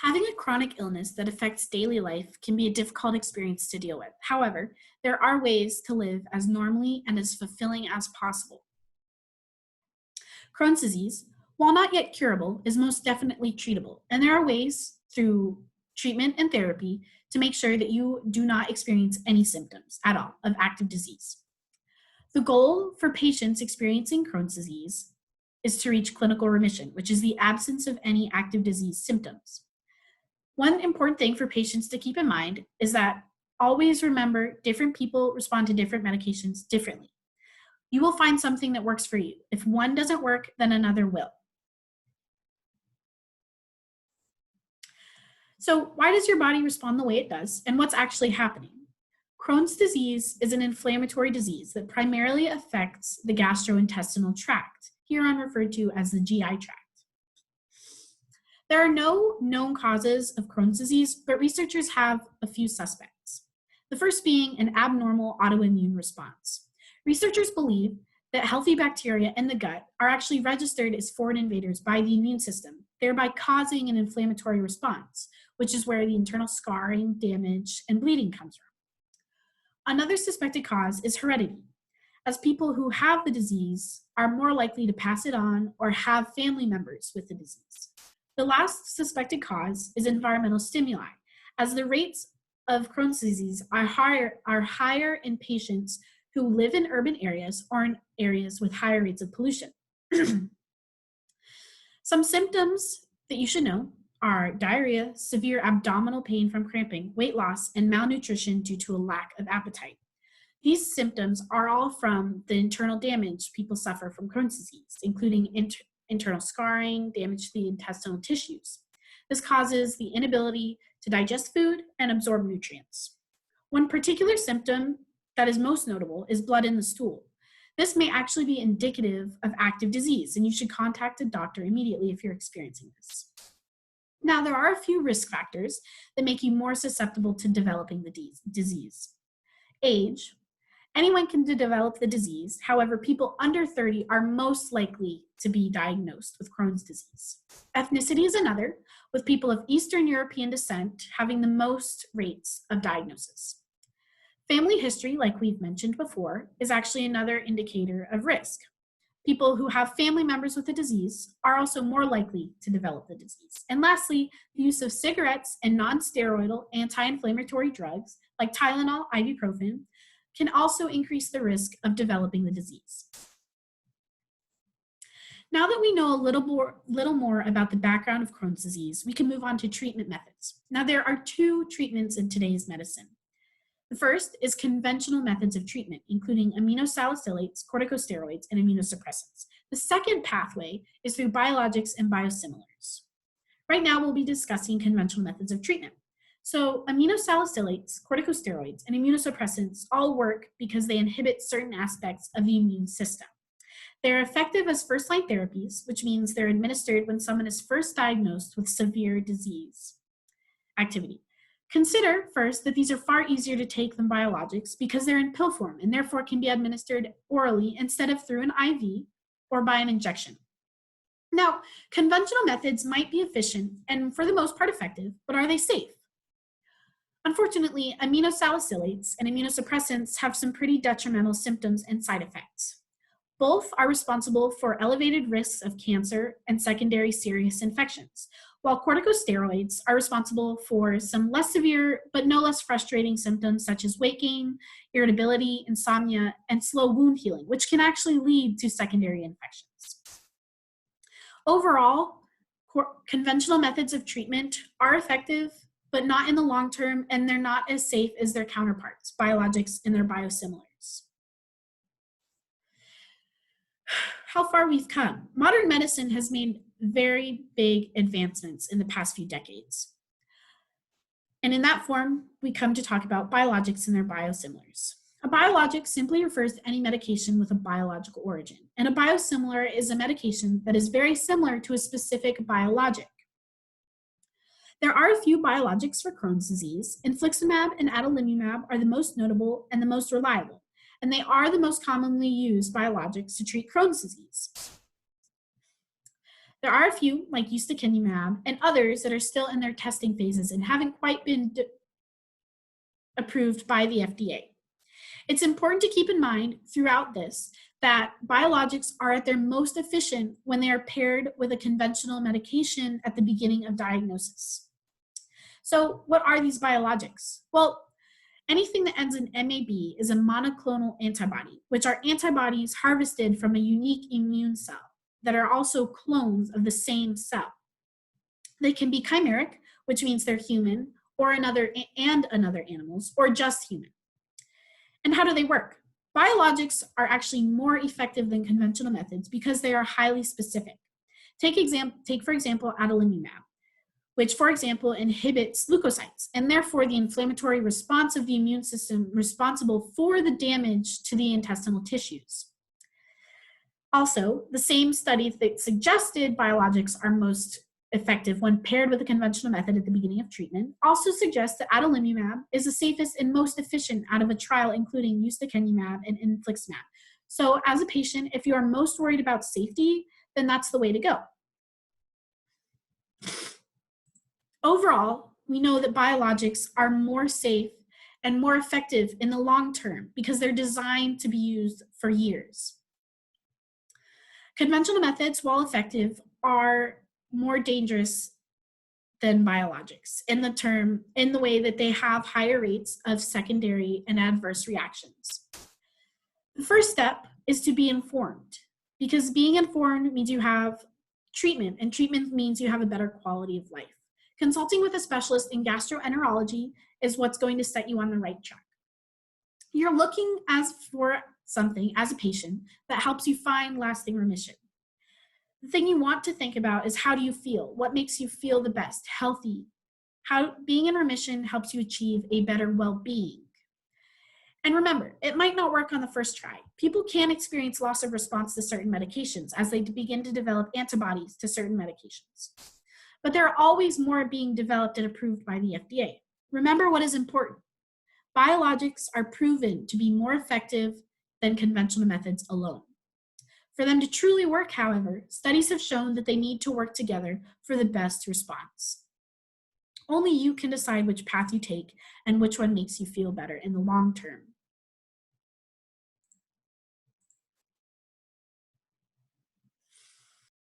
Having a chronic illness that affects daily life can be a difficult experience to deal with. However, there are ways to live as normally and as fulfilling as possible. Crohn's disease, while not yet curable, is most definitely treatable, and there are ways through treatment and therapy to make sure that you do not experience any symptoms at all of active disease. The goal for patients experiencing Crohn's disease is to reach clinical remission, which is the absence of any active disease symptoms. One important thing for patients to keep in mind is that always remember different people respond to different medications differently. You will find something that works for you. If one doesn't work, then another will. So why does your body respond the way it does, and what's actually happening? Crohn's disease is an inflammatory disease that primarily affects the gastrointestinal tract, herein referred to as the GI tract. There are no known causes of Crohn's disease, but researchers have a few suspects. The first being an abnormal autoimmune response. Researchers believe that healthy bacteria in the gut are actually registered as foreign invaders by the immune system, thereby causing an inflammatory response, which is where the internal scarring, damage, and bleeding comes from. Another suspected cause is heredity, as people who have the disease are more likely to pass it on or have family members with the disease. The last suspected cause is environmental stimuli, as the rates of Crohn's disease are higher in patients who live in urban areas or in areas with higher rates of pollution. Some symptoms that you should know are diarrhea, severe abdominal pain from cramping, weight loss, and malnutrition due to a lack of appetite. These symptoms are all from the internal damage people suffer from Crohn's disease, including internal scarring, damage to the intestinal tissues. This causes the inability to digest food and absorb nutrients. One particular symptom that is most notable is blood in the stool. This may actually be indicative of active disease, and you should contact a doctor immediately if you're experiencing this. Now, there are a few risk factors that make you more susceptible to developing the disease. Age. Anyone can develop the disease. However, people under 30 are most likely to be diagnosed with Crohn's disease. Ethnicity is another, with people of Eastern European descent having the most rates of diagnosis. Family history, like we've mentioned before, is actually another indicator of risk. People who have family members with the disease are also more likely to develop the disease. And lastly, the use of cigarettes and non-steroidal anti-inflammatory drugs like Tylenol, ibuprofen, can also increase the risk of developing the disease. Now that we know a little more about the background of Crohn's disease, we can move on to treatment methods. Now, there are two treatments in today's medicine. The first is conventional methods of treatment, including aminosalicylates, corticosteroids, and immunosuppressants. The second pathway is through biologics and biosimilars. Right now, we'll be discussing conventional methods of treatment. So aminosalicylates, corticosteroids, and immunosuppressants all work because they inhibit certain aspects of the immune system. They're effective as first-line therapies, which means they're administered when someone is first diagnosed with severe disease activity. Consider first that these are far easier to take than biologics because they're in pill form and therefore can be administered orally instead of through an IV or by an injection. Now, conventional methods might be efficient and for the most part effective, but are they safe? Unfortunately, aminosalicylates and immunosuppressants have some pretty detrimental symptoms and side effects. Both are responsible for elevated risks of cancer and secondary serious infections, while corticosteroids are responsible for some less severe but no less frustrating symptoms such as weight gain, irritability, insomnia, and slow wound healing, which can actually lead to secondary infections. Overall, conventional methods of treatment are effective, but not in the long term, and they're not as safe as their counterparts, biologics and their biosimilars. How far we've come. Modern medicine has made very big advancements in the past few decades. And in that form, we come to talk about biologics and their biosimilars. A biologic simply refers to any medication with a biological origin, and a biosimilar is a medication that is very similar to a specific biologic. There are a few biologics for Crohn's disease. Infliximab and adalimumab are the most notable and the most reliable, and they are the most commonly used biologics to treat Crohn's disease. There are a few, like ustekinumab, and others that are still in their testing phases and haven't quite been approved by the FDA. It's important to keep in mind throughout this that biologics are at their most efficient when they are paired with a conventional medication at the beginning of diagnosis. So what are these biologics? Well, anything that ends in MAB is a monoclonal antibody, which are antibodies harvested from a unique immune cell that are also clones of the same cell. They can be chimeric, which means they're human, or another animals, or just human. And how do they work? Biologics are actually more effective than conventional methods because they are highly specific. Take for example, adalimumab, which, for example, inhibits leukocytes, and therefore the inflammatory response of the immune system responsible for the damage to the intestinal tissues. Also, the same study that suggested biologics are most effective when paired with a conventional method at the beginning of treatment also suggests that adalimumab is the safest and most efficient out of a trial including ustekinumab and infliximab. So as a patient, if you are most worried about safety, then that's the way to go. Overall, we know that biologics are more safe and more effective in the long term because they're designed to be used for years. Conventional methods, while effective, are more dangerous than biologics in the way that they have higher rates of secondary and adverse reactions. The first step is to be informed, because being informed means you have treatment, and treatment means you have a better quality of life. Consulting with a specialist in gastroenterology is what's going to set you on the right track. You're looking for something as a patient that helps you find lasting remission. The thing you want to think about is, how do you feel? What makes you feel the best, healthy? How being in remission helps you achieve a better well-being. And remember, it might not work on the first try. People can experience loss of response to certain medications as they begin to develop antibodies to certain medications. But there are always more being developed and approved by the FDA. Remember what is important. Biologics are proven to be more effective than conventional methods alone. For them to truly work, however, studies have shown that they need to work together for the best response. Only you can decide which path you take and which one makes you feel better in the long term.